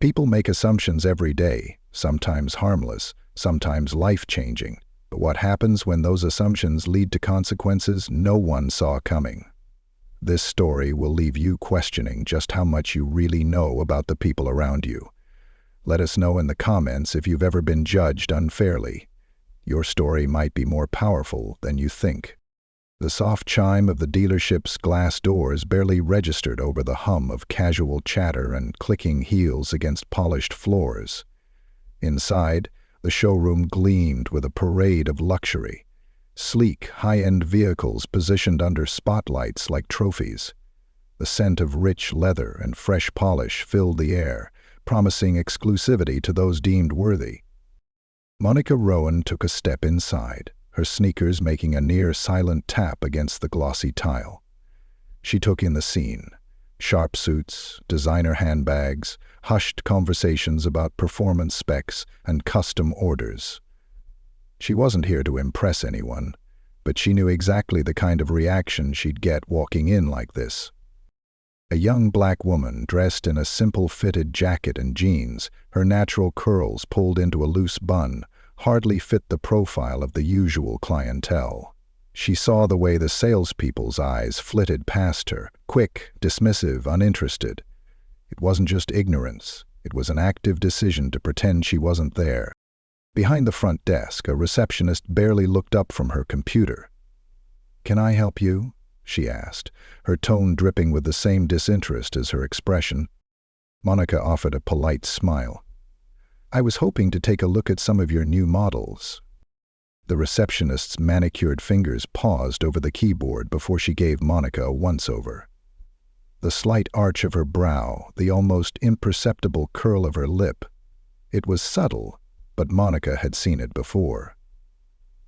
People make assumptions every day, sometimes harmless, sometimes life-changing. But what happens when those assumptions lead to consequences no one saw coming? This story will leave you questioning just how much you really know about the people around you. Let us know in the comments if you've ever been judged unfairly. Your story might be more powerful than you think. The soft chime of the dealership's glass doors barely registered over the hum of casual chatter and clicking heels against polished floors. Inside, the showroom gleamed with a parade of luxury. Sleek, high-end vehicles positioned under spotlights like trophies. The scent of rich leather and fresh polish filled the air, promising exclusivity to those deemed worthy. Monica Rowan took a step inside, her sneakers making a near-silent tap against the glossy tile. She took in the scene. Sharp suits, designer handbags, hushed conversations about performance specs and custom orders. She wasn't here to impress anyone, but she knew exactly the kind of reaction she'd get walking in like this. A young black woman dressed in a simple fitted jacket and jeans, her natural curls pulled into a loose bun, hardly fit the profile of the usual clientele. She saw the way the salespeople's eyes flitted past her, quick, dismissive, uninterested. It wasn't just ignorance, it was an active decision to pretend she wasn't there. Behind the front desk, a receptionist barely looked up from her computer. "Can I help you?" she asked, her tone dripping with the same disinterest as her expression. Monica offered a polite smile. "I was hoping to take a look at some of your new models." The receptionist's manicured fingers paused over the keyboard before she gave Monica a once-over. The slight arch of her brow, the almost imperceptible curl of her lip. It was subtle, but Monica had seen it before.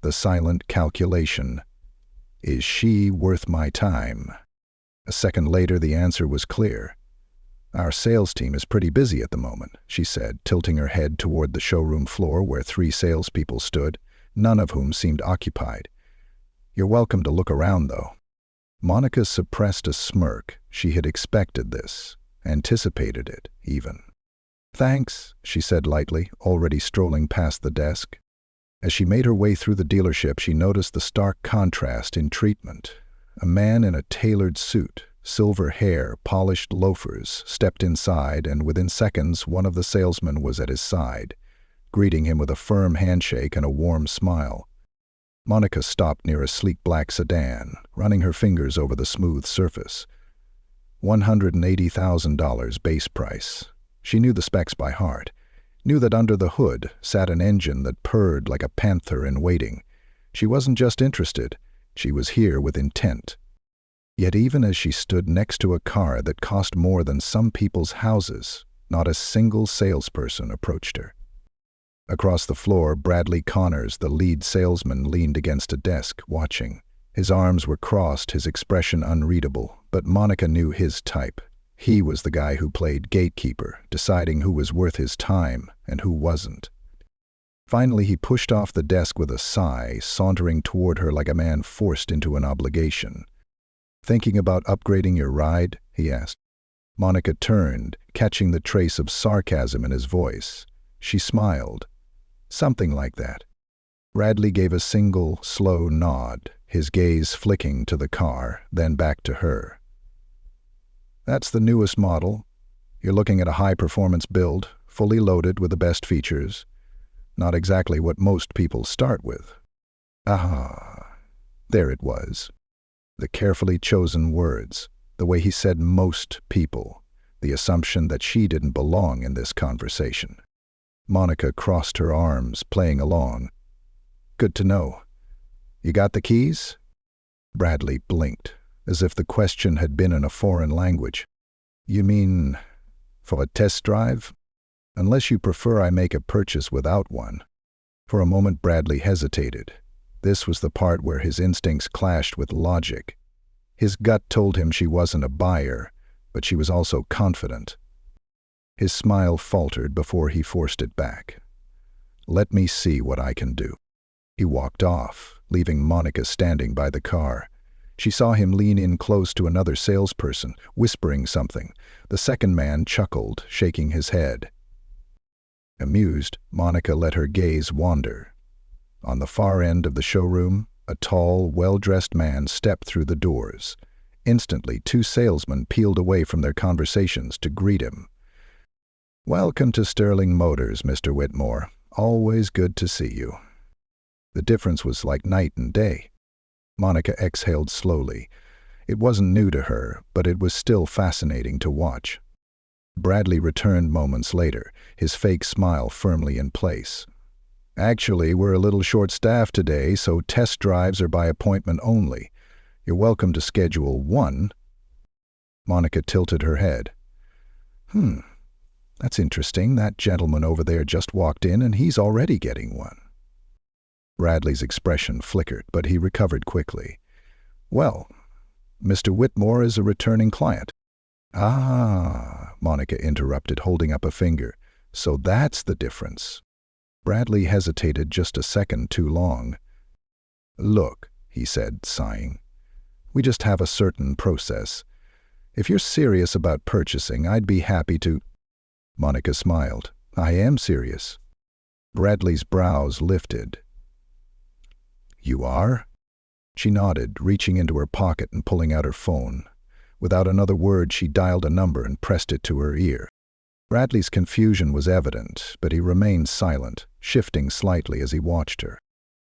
The silent calculation. Is she worth my time? A second later, the answer was clear. "Our sales team is pretty busy at the moment," she said, tilting her head toward the showroom floor where 3 salespeople stood, none of whom seemed occupied. "You're welcome to look around, though." Monica suppressed a smirk. She had expected this, anticipated it, even. "Thanks," she said lightly, already strolling past the desk. As she made her way through the dealership, she noticed the stark contrast in treatment. A man in a tailored suit, silver hair, polished loafers, stepped inside, and within seconds one of the salesmen was at his side, greeting him with a firm handshake and a warm smile. Monica stopped near a sleek black sedan, running her fingers over the smooth surface. $180,000 base price. She knew the specs by heart, knew that under the hood sat an engine that purred like a panther in waiting. She wasn't just interested, she was here with intent. Yet even as she stood next to a car that cost more than some people's houses, not a single salesperson approached her. Across the floor, Bradley Connors, the lead salesman, leaned against a desk, watching. His arms were crossed, his expression unreadable, but Monica knew his type. He was the guy who played gatekeeper, deciding who was worth his time and who wasn't. Finally, he pushed off the desk with a sigh, sauntering toward her like a man forced into an obligation. "Thinking about upgrading your ride?" he asked. Monica turned, catching the trace of sarcasm in his voice. She smiled. "Something like that." Bradley gave a single, slow nod, his gaze flicking to the car, then back to her. "That's the newest model. You're looking at a high-performance build, fully loaded with the best features. Not exactly what most people start with." Ah, there it was. The carefully chosen words, the way he said "most people," the assumption that she didn't belong in this conversation. Monica crossed her arms, playing along. "Good to know. You got the keys?" Bradley blinked, as if the question had been in a foreign language. "You mean for a test drive? Unless you prefer I make a purchase without one." For a moment Bradley hesitated. This was the part where his instincts clashed with logic. His gut told him she wasn't a buyer, but she was also confident. His smile faltered before he forced it back. "Let me see what I can do." He walked off, leaving Monica standing by the car. She saw him lean in close to another salesperson, whispering something. The second man chuckled, shaking his head. Amused, Monica let her gaze wander. On the far end of the showroom, a tall, well-dressed man stepped through the doors. Instantly, two salesmen peeled away from their conversations to greet him. "Welcome to Sterling Motors, Mr. Whitmore. Always good to see you." The difference was like night and day. Monica exhaled slowly. It wasn't new to her, but it was still fascinating to watch. Bradley returned moments later, his fake smile firmly in place. "Actually, we're a little short-staffed today, so test drives are by appointment only. You're welcome to schedule one." Monica tilted her head. That's interesting. That gentleman over there just walked in and he's already getting one." Bradley's expression flickered, but he recovered quickly. "Well, Mr. Whitmore is a returning client." "Ah," Monica interrupted, holding up a finger. "So that's the difference." Bradley hesitated just a second too long. "Look," he said, sighing, "we just have a certain process. If you're serious about purchasing, I'd be happy to—" Monica smiled. "I am serious." Bradley's brows lifted. "You are?" She nodded, reaching into her pocket and pulling out her phone. Without another word, she dialed a number and pressed it to her ear. Bradley's confusion was evident, but he remained silent, shifting slightly as he watched her.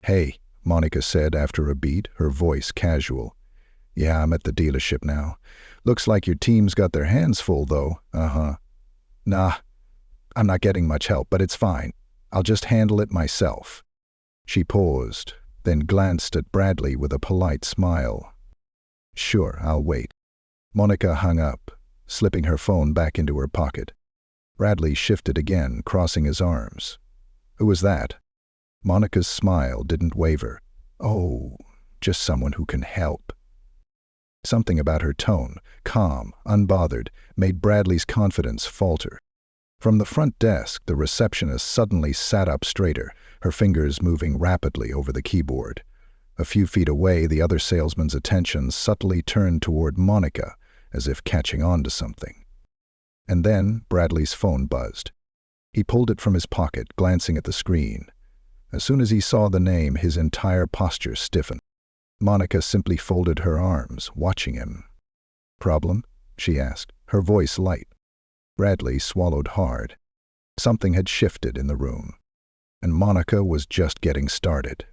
"Hey," Monica said after a beat, her voice casual. "Yeah, I'm at the dealership now. Looks like your team's got their hands full, though." "Uh-huh." "Nah, I'm not getting much help, but it's fine. I'll just handle it myself." She paused, then glanced at Bradley with a polite smile. "Sure, I'll wait." Monica hung up, slipping her phone back into her pocket. Bradley shifted again, crossing his arms. "Who was that?" Monica's smile didn't waver. "Oh, just someone who can help." Something about her tone, calm, unbothered, made Bradley's confidence falter. From the front desk, the receptionist suddenly sat up straighter, her fingers moving rapidly over the keyboard. A few feet away, the other salesman's attention subtly turned toward Monica, as if catching on to something. And then Bradley's phone buzzed. He pulled it from his pocket, glancing at the screen. As soon as he saw the name, his entire posture stiffened. Monica simply folded her arms, watching him. "Problem?" she asked, her voice light. Bradley swallowed hard. Something had shifted in the room, and Monica was just getting started.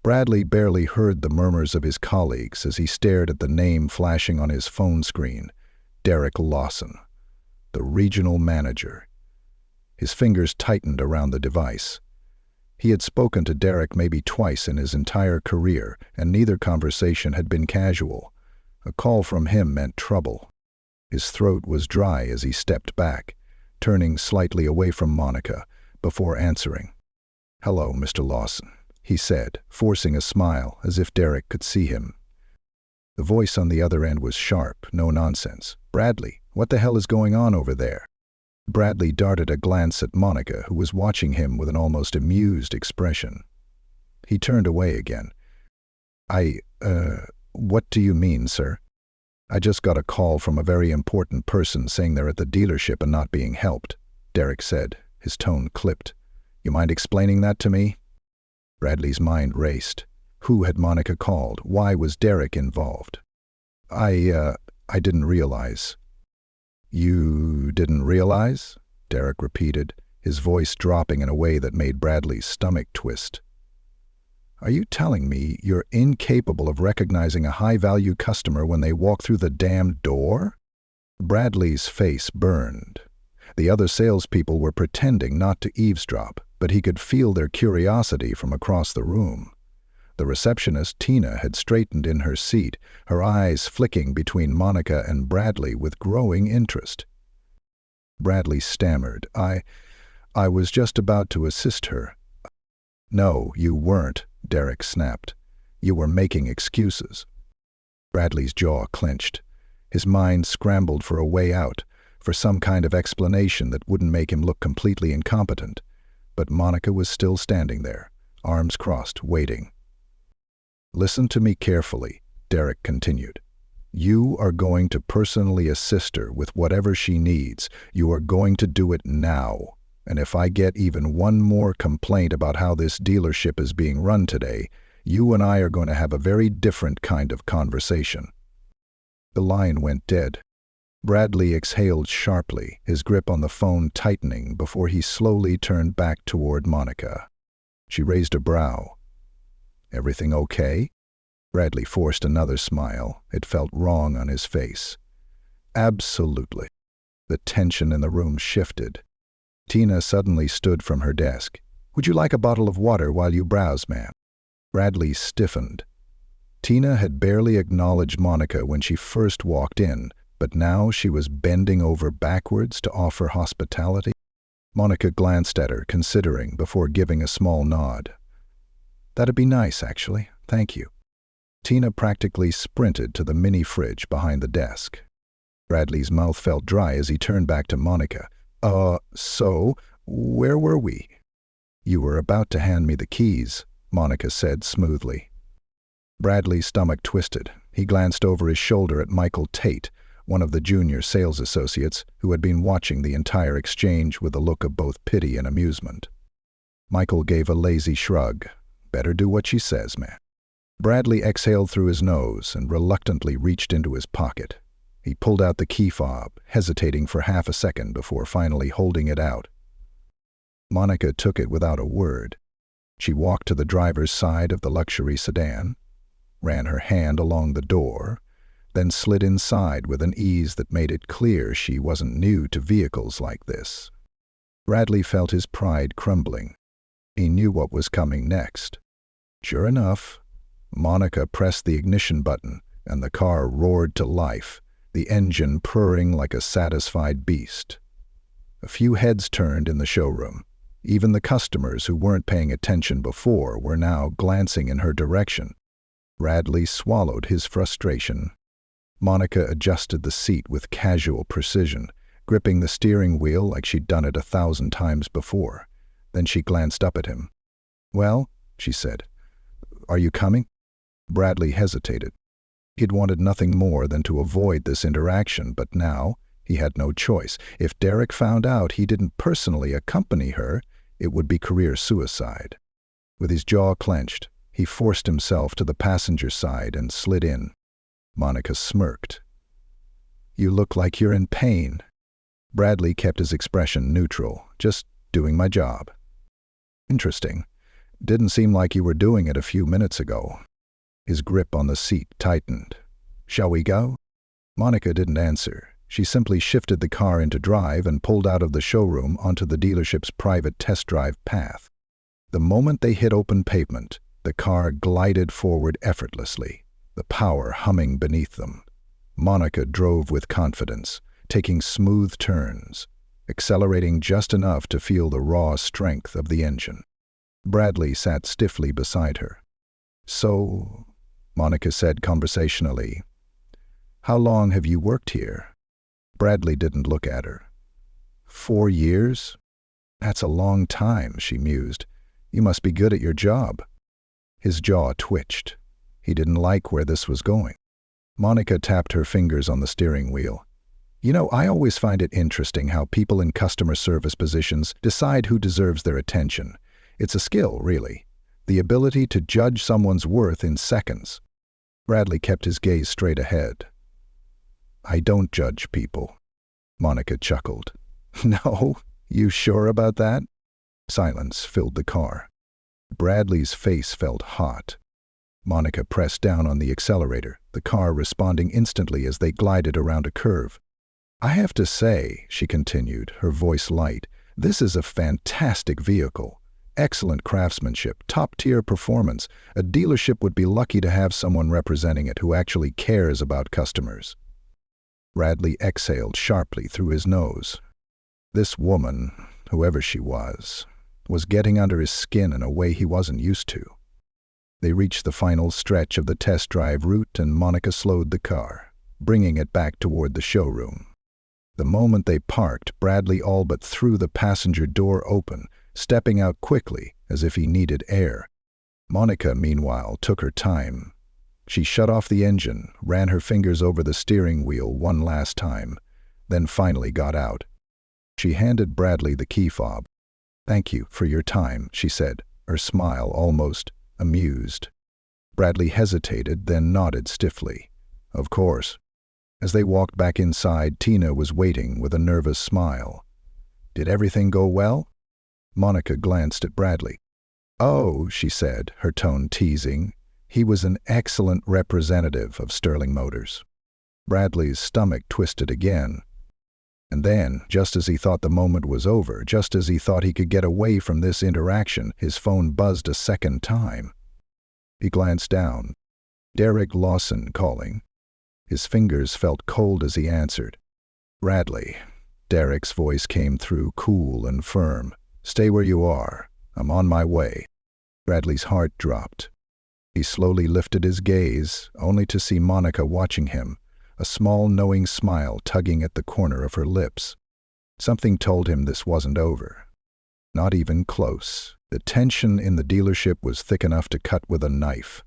Bradley barely heard the murmurs of his colleagues as he stared at the name flashing on his phone screen. Derek Lawson, the regional manager. His fingers tightened around the device. He had spoken to Derek maybe twice in his entire career, and neither conversation had been casual. A call from him meant trouble. His throat was dry as he stepped back, turning slightly away from Monica, before answering. "Hello, Mr. Lawson," he said, forcing a smile as if Derek could see him. The voice on the other end was sharp, no nonsense. "Bradley, what the hell is going on over there?" Bradley darted a glance at Monica, who was watching him with an almost amused expression. He turned away again. What do you mean, sir?" "I just got a call from a very important person saying they're at the dealership and not being helped," Derek said, his tone clipped. "You mind explaining that to me?" Bradley's mind raced. Who had Monica called? Why was Derek involved? I didn't realize." "You didn't realize?" Derek repeated, his voice dropping in a way that made Bradley's stomach twist. "Are you telling me you're incapable of recognizing a high-value customer when they walk through the damn door?" Bradley's face burned. The other salespeople were pretending not to eavesdrop, but he could feel their curiosity from across the room. The receptionist, Tina, had straightened in her seat, her eyes flicking between Monica and Bradley with growing interest. Bradley stammered, I was just about to assist her." "No, you weren't," Derek snapped. "You were making excuses." Bradley's jaw clenched. His mind scrambled for a way out, for some kind of explanation that wouldn't make him look completely incompetent. But Monica was still standing there, arms crossed, waiting. "Listen to me carefully," Derek continued. "You are going to personally assist her with whatever she needs. You are going to do it now. And if I get even one more complaint about how this dealership is being run today, you and I are going to have a very different kind of conversation." The line went dead. Bradley exhaled sharply, his grip on the phone tightening before he slowly turned back toward Monica. She raised a brow. "Everything okay?" Bradley forced another smile. It felt wrong on his face. "Absolutely." The tension in the room shifted. Tina suddenly stood from her desk. "Would you like a bottle of water while you browse, ma'am?" Bradley stiffened. Tina had barely acknowledged Monica when she first walked in, but now she was bending over backwards to offer hospitality. Monica glanced at her, considering, before giving a small nod. "That'd be nice, actually. Thank you." Tina practically sprinted to the mini fridge behind the desk. Bradley's mouth felt dry as he turned back to Monica. So, where were we?" "You were about to hand me the keys," Monica said smoothly. Bradley's stomach twisted. He glanced over his shoulder at Michael Tate, one of the junior sales associates, who had been watching the entire exchange with a look of both pity and amusement. Michael gave a lazy shrug. "Better do what she says, man." Bradley exhaled through his nose and reluctantly reached into his pocket. He pulled out the key fob, hesitating for half a second before finally holding it out. Monica took it without a word. She walked to the driver's side of the luxury sedan, ran her hand along the door, then slid inside with an ease that made it clear she wasn't new to vehicles like this. Bradley felt his pride crumbling. He knew what was coming next. Sure enough, Monica pressed the ignition button, and the car roared to life, the engine purring like a satisfied beast. A few heads turned in the showroom. Even the customers who weren't paying attention before were now glancing in her direction. Bradley swallowed his frustration. Monica adjusted the seat with casual precision, gripping the steering wheel like she'd done it 1,000 times before. Then she glanced up at him. "Well," she said, "are you coming?" Bradley hesitated. He'd wanted nothing more than to avoid this interaction, but now he had no choice. If Derek found out he didn't personally accompany her, it would be career suicide. With his jaw clenched, he forced himself to the passenger side and slid in. Monica smirked. "You look like you're in pain." Bradley kept his expression neutral. "Just doing my job." "Interesting. Didn't seem like you were doing it a few minutes ago." His grip on the seat tightened. "Shall we go?" Monica didn't answer. She simply shifted the car into drive and pulled out of the showroom onto the dealership's private test drive path. The moment they hit open pavement, the car glided forward effortlessly, the power humming beneath them. Monica drove with confidence, taking smooth turns, accelerating just enough to feel the raw strength of the engine. Bradley sat stiffly beside her. "So," Monica said conversationally, "how long have you worked here?" Bradley didn't look at her. 4 years? That's a long time, she mused. You must be good at your job. His jaw twitched. He didn't like where this was going. Monica tapped her fingers on the steering wheel. "You know, I always find it interesting how people in customer service positions decide who deserves their attention. It's a skill, really. The ability to judge someone's worth in seconds." Bradley kept his gaze straight ahead. "I don't judge people." Monica chuckled. "No? You sure about that?" Silence filled the car. Bradley's face felt hot. Monica pressed down on the accelerator, the car responding instantly as they glided around a curve. "I have to say," she continued, her voice light, "this is a fantastic vehicle. Excellent craftsmanship, top-tier performance. A dealership would be lucky to have someone representing it who actually cares about customers." Bradley exhaled sharply through his nose. This woman, whoever she was getting under his skin in a way he wasn't used to. They reached the final stretch of the test drive route and Monica slowed the car, bringing it back toward the showroom. The moment they parked, Bradley all but threw the passenger door open, stepping out quickly as if he needed air. Monica, meanwhile, took her time. She shut off the engine, ran her fingers over the steering wheel one last time, then finally got out. She handed Bradley the key fob. "Thank you for your time," she said, her smile almost amused. Bradley hesitated, then nodded stiffly. "Of course." As they walked back inside, Tina was waiting with a nervous smile. "Did everything go well?" Monica glanced at Bradley. "Oh," she said, her tone teasing. "He was an excellent representative of Sterling Motors." Bradley's stomach twisted again. And then, just as he thought the moment was over, just as he thought he could get away from this interaction, his phone buzzed a second time. He glanced down. Derek Lawson calling. His fingers felt cold as he answered. "Bradley." Derek's voice came through, cool and firm. "Stay where you are. I'm on my way." Bradley's heart dropped. He slowly lifted his gaze, only to see Monica watching him, a small knowing smile tugging at the corner of her lips. Something told him this wasn't over. Not even close. The tension in the dealership was thick enough to cut with a knife.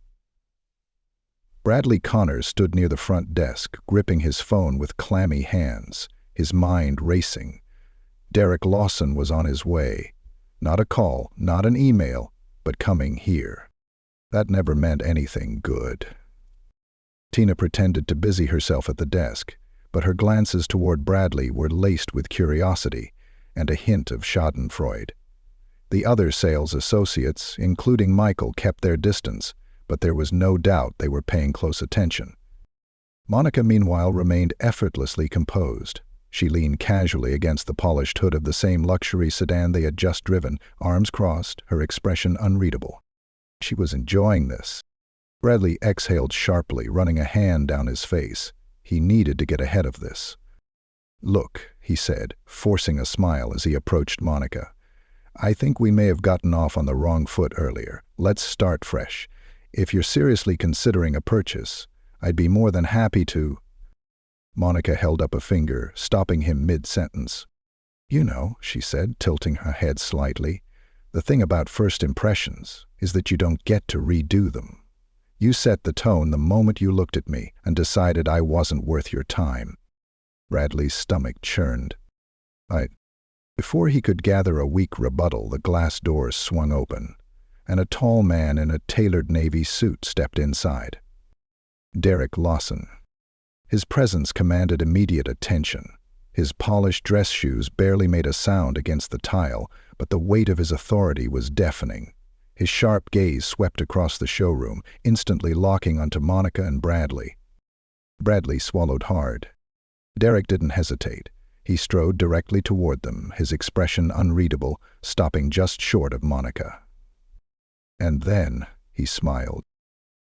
Bradley Connors stood near the front desk, gripping his phone with clammy hands, his mind racing. Derek Lawson was on his way. Not a call, not an email, but coming here. That never meant anything good. Tina pretended to busy herself at the desk, but her glances toward Bradley were laced with curiosity and a hint of schadenfreude. The other sales associates, including Michael, kept their distance, but there was no doubt they were paying close attention. Monica, meanwhile, remained effortlessly composed. She leaned casually against the polished hood of the same luxury sedan they had just driven, arms crossed, her expression unreadable. She was enjoying this. Bradley exhaled sharply, running a hand down his face. He needed to get ahead of this. "Look," he said, forcing a smile as he approached Monica. "I think we may have gotten off on the wrong foot earlier. Let's start fresh. If you're seriously considering a purchase, I'd be more than happy to—" Monica held up a finger, stopping him mid-sentence. "You know," she said, tilting her head slightly, "the thing about first impressions is that you don't get to redo them. You set the tone the moment you looked at me and decided I wasn't worth your time." Bradley's stomach churned. Before he could gather a weak rebuttal, the glass doors swung open, and a tall man in a tailored navy suit stepped inside. Derek Lawson. His presence commanded immediate attention. His polished dress shoes barely made a sound against the tile, but the weight of his authority was deafening. His sharp gaze swept across the showroom, instantly locking onto Monica and Bradley. Bradley swallowed hard. Derek didn't hesitate. He strode directly toward them, his expression unreadable, stopping just short of Monica. "And then," he smiled.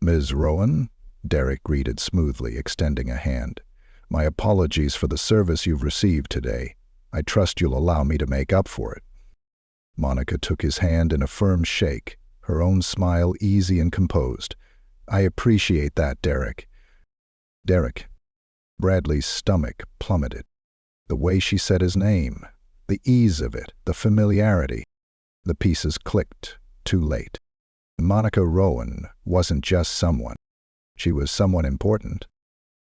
"Ms. Rowan?" Derek greeted smoothly, extending a hand. "My apologies for the service you've received today. I trust you'll allow me to make up for it." Monica took his hand in a firm shake, her own smile easy and composed. "I appreciate that, Derek." "Derek." Bradley's stomach plummeted. The way she said his name, the ease of it, the familiarity. The pieces clicked, too late. Monica Rowan wasn't just someone. She was someone important.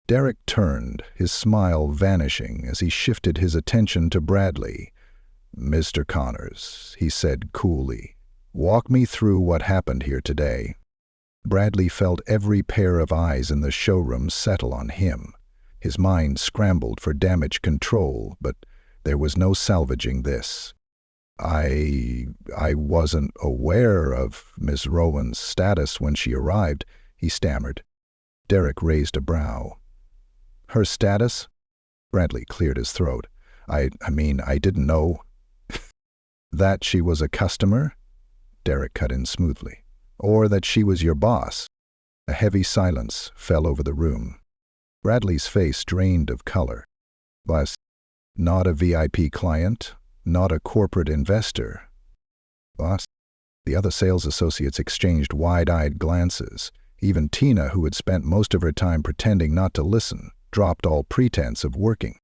Derek turned, his smile vanishing as he shifted his attention to Bradley. "Mr. Connors," he said coolly, "walk me through what happened here today." Bradley felt every pair of eyes in the showroom settle on him. His mind scrambled for damage control, but there was no salvaging this. I wasn't aware of Miss Rowan's status when she arrived," he stammered. Derek raised a brow. "Her status?" Bradley cleared his throat. I didn't know." "That she was a customer?" Derek cut in smoothly. "Or that she was your boss?" A heavy silence fell over the room. Bradley's face drained of color. "Boss? Not a VIP client? Not a corporate investor?" "Boss?" The other sales associates exchanged wide-eyed glances. Even Tina, who had spent most of her time pretending not to listen, dropped all pretense of working.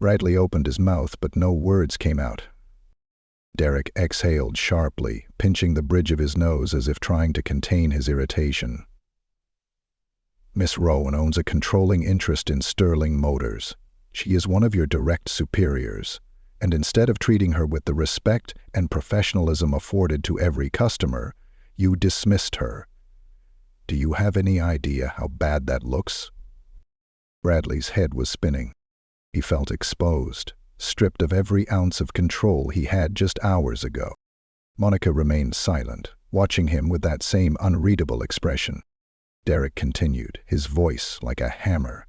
Bradley opened his mouth, but no words came out. Derek exhaled sharply, pinching the bridge of his nose as if trying to contain his irritation. "Miss Rowan owns a controlling interest in Sterling Motors. She is one of your direct superiors. and instead of treating her with the respect and professionalism afforded to every customer, you dismissed her. Do you have any idea how bad that looks? Bradley's head was spinning. He felt exposed, stripped of every ounce of control he had just hours ago. Monica remained silent, watching him with that same unreadable expression. Derek continued, his voice like a hammer.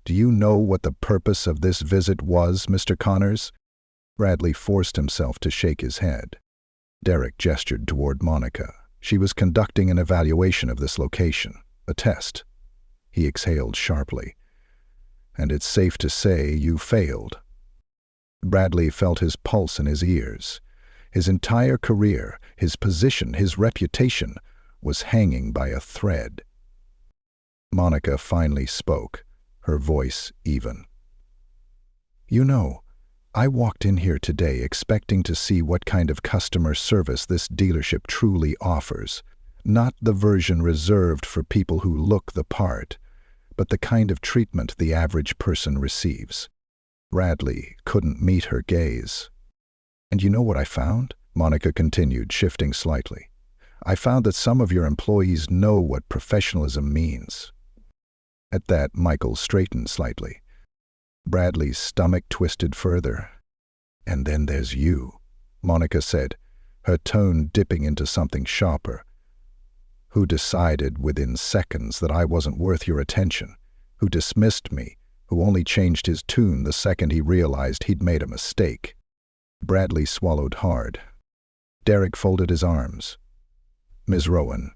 Do you know what the purpose of this visit was, Mr. Connors? Bradley forced himself to shake his head. Derek gestured toward Monica. She was conducting an evaluation of this location, a test. He exhaled sharply. And it's safe to say you failed. Bradley felt his pulse in his ears. His entire career, his position, his reputation was hanging by a thread. Monica finally spoke, her voice even. You know, I walked in here today expecting to see what kind of customer service this dealership truly offers, not the version reserved for people who look the part, but the kind of treatment the average person receives. Bradley couldn't meet her gaze. And you know what I found? Monica continued, shifting slightly. I found that some of your employees know what professionalism means. At that, Michael straightened slightly. Bradley's stomach twisted further. And then there's you, Monica said, her tone dipping into something sharper. Who decided within seconds that I wasn't worth your attention, who dismissed me, who only changed his tune the second he realized he'd made a mistake. Bradley swallowed hard. Derek folded his arms. Ms. Rowan,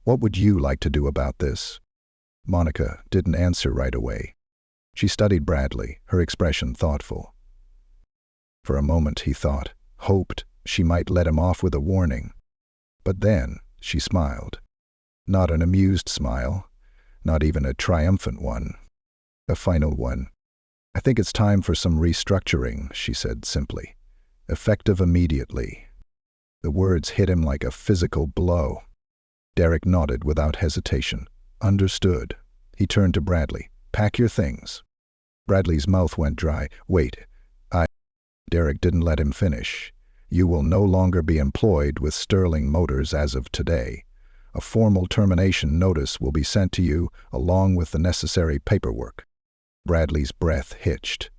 what would you like to do about this? Monica didn't answer right away. She studied Bradley, her expression thoughtful. For a moment he thought, hoped she might let him off with a warning. But then she smiled. Not an amused smile, not even a triumphant one. A final one. I think it's time for some restructuring, she said simply. Effective immediately. The words hit him like a physical blow. Derek nodded without hesitation. Understood. He turned to Bradley. Pack your things. Bradley's mouth went dry. Wait. Derek didn't let him finish. You will no longer be employed with Sterling Motors as of today. A formal termination notice will be sent to you along with the necessary paperwork. Bradley's breath hitched.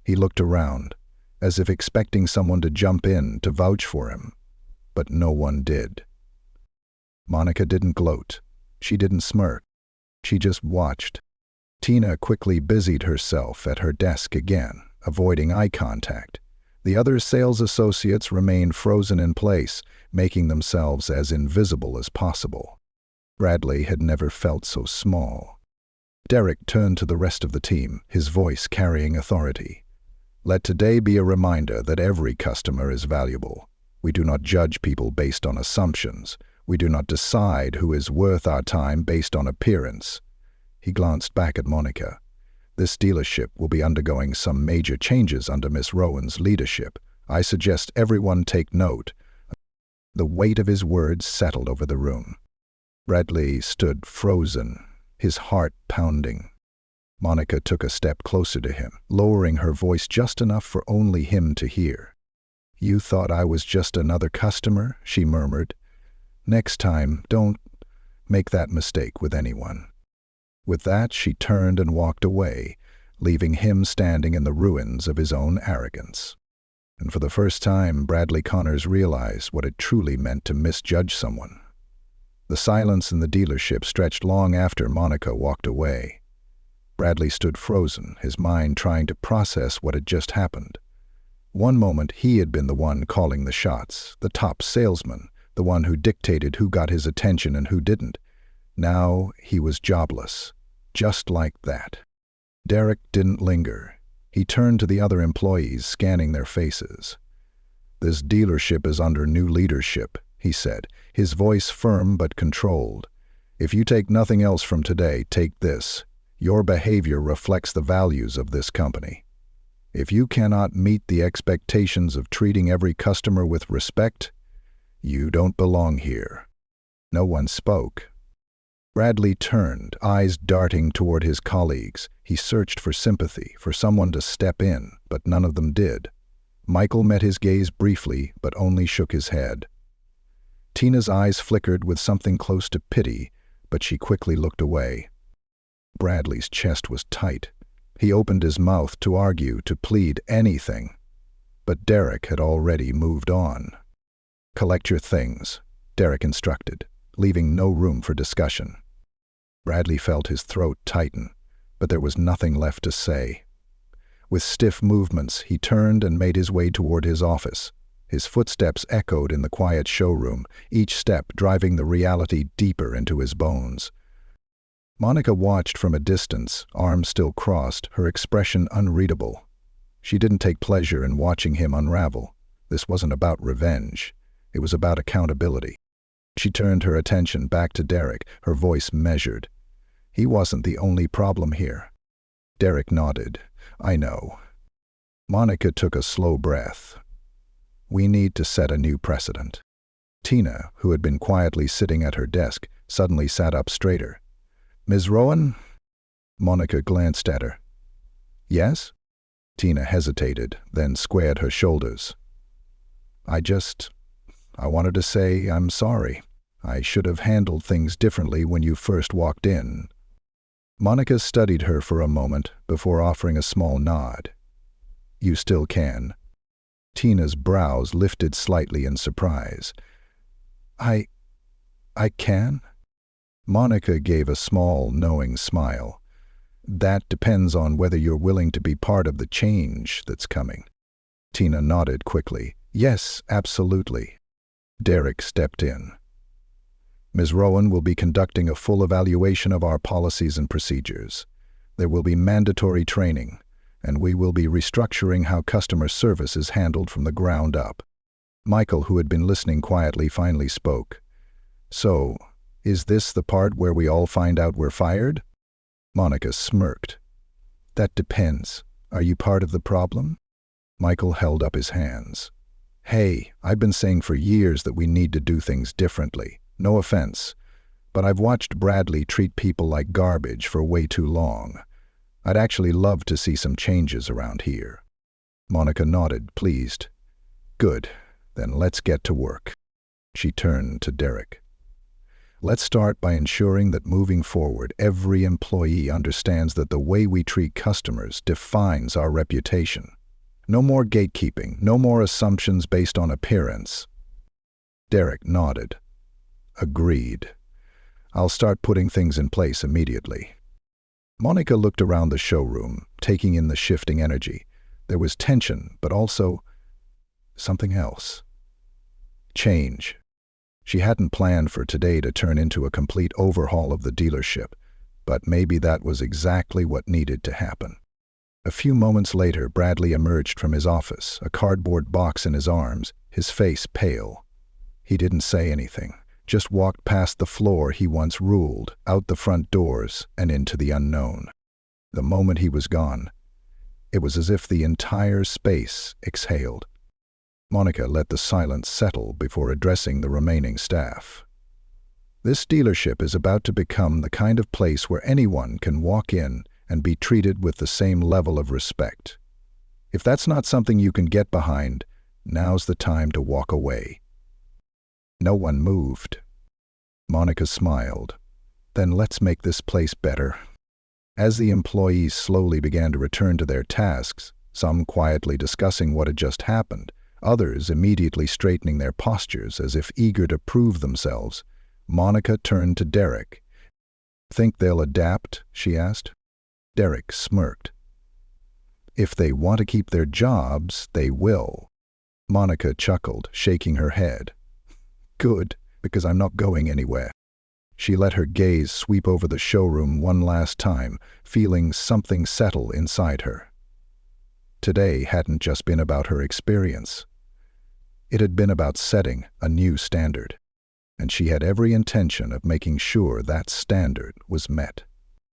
He looked around, as if expecting someone to jump in to vouch for him. But no one did. Monica didn't gloat. She didn't smirk. She just watched. Tina quickly busied herself at her desk again, avoiding eye contact. The other sales associates remained frozen in place, making themselves as invisible as possible. Bradley had never felt so small. Derek turned to the rest of the team, his voice carrying authority. Let today be a reminder that every customer is valuable. We do not judge people based on assumptions. We do not decide who is worth our time based on appearance. He glanced back at Monica. This dealership will be undergoing some major changes under Miss Rowan's leadership. I suggest everyone take note. The weight of his words settled over the room. Bradley stood frozen, his heart pounding. Monica took a step closer to him, lowering her voice just enough for only him to hear. You thought I was just another customer, she murmured. Next time, don't make that mistake with anyone. With that, she turned and walked away, leaving him standing in the ruins of his own arrogance. And for the first time, Bradley Connors realized what it truly meant to misjudge someone. The silence in the dealership stretched long after Monica walked away. Bradley stood frozen, his mind trying to process what had just happened. One moment he had been the one calling the shots, the top salesman, the one who dictated who got his attention and who didn't. Now he was jobless, just like that. Derek didn't linger. He turned to the other employees, scanning their faces. This dealership is under new leadership, he said, his voice firm but controlled. If you take nothing else from today, take this. Your behavior reflects the values of this company. If you cannot meet the expectations of treating every customer with respect, you don't belong here. No one spoke. Bradley turned, eyes darting toward his colleagues. He searched for sympathy, for someone to step in, but none of them did. Michael met his gaze briefly, but only shook his head. Tina's eyes flickered with something close to pity, but she quickly looked away. Bradley's chest was tight. He opened his mouth to argue, to plead anything. But Derek had already moved on. "Collect your things," Derek instructed, leaving no room for discussion. Bradley felt his throat tighten, but there was nothing left to say. With stiff movements, he turned and made his way toward his office. His footsteps echoed in the quiet showroom, each step driving the reality deeper into his bones. Monica watched from a distance, arms still crossed, her expression unreadable. She didn't take pleasure in watching him unravel. This wasn't about revenge. It was about accountability. She turned her attention back to Derek, her voice measured. He wasn't the only problem here. Derek nodded. "I know." Monica took a slow breath. "We need to set a new precedent." Tina, who had been quietly sitting at her desk, suddenly sat up straighter. "Ms. Rowan?" Monica glanced at her. "Yes?" Tina hesitated, then squared her shoulders. I wanted to say I'm sorry. I should have handled things differently when you first walked in." Monica studied her for a moment before offering a small nod. "You still can." Tina's brows lifted slightly in surprise. I can?" Monica gave a small, knowing smile. "That depends on whether you're willing to be part of the change that's coming." Tina nodded quickly. "Yes, absolutely." Derek stepped in. "Ms. Rowan will be conducting a full evaluation of our policies and procedures. There will be mandatory training, and we will be restructuring how customer service is handled from the ground up." Michael, who had been listening quietly, finally spoke. "So, is this the part where we all find out we're fired?" Monica smirked. "That depends. Are you part of the problem?" Michael held up his hands. "Hey, I've been saying for years that we need to do things differently. No offense, but I've watched Bradley treat people like garbage for way too long. I'd actually love to see some changes around here." Monica nodded, pleased. "Good, then let's get to work." She turned to Derek. "Let's start by ensuring that moving forward, every employee understands that the way we treat customers defines our reputation. No more gatekeeping, no more assumptions based on appearance." Derek nodded. "Agreed. I'll start putting things in place immediately." Monica looked around the showroom, taking in the shifting energy. There was tension, but also something else. Change. She hadn't planned for today to turn into a complete overhaul of the dealership, but maybe that was exactly what needed to happen. A few moments later, Bradley emerged from his office, a cardboard box in his arms, his face pale. He didn't say anything, just walked past the floor he once ruled, out the front doors, and into the unknown. The moment he was gone, it was as if the entire space exhaled. Monica let the silence settle before addressing the remaining staff. "This dealership is about to become the kind of place where anyone can walk in and be treated with the same level of respect. If that's not something you can get behind, now's the time to walk away." No one moved. Monica smiled. "Then let's make this place better." As the employees slowly began to return to their tasks, some quietly discussing what had just happened, others immediately straightening their postures as if eager to prove themselves, Monica turned to Derek. "Think they'll adapt?" she asked. Derek smirked. "If they want to keep their jobs, they will." Monica chuckled, shaking her head. "Good, because I'm not going anywhere." She let her gaze sweep over the showroom one last time, feeling something settle inside her. Today hadn't just been about her experience. It had been about setting a new standard, and she had every intention of making sure that standard was met.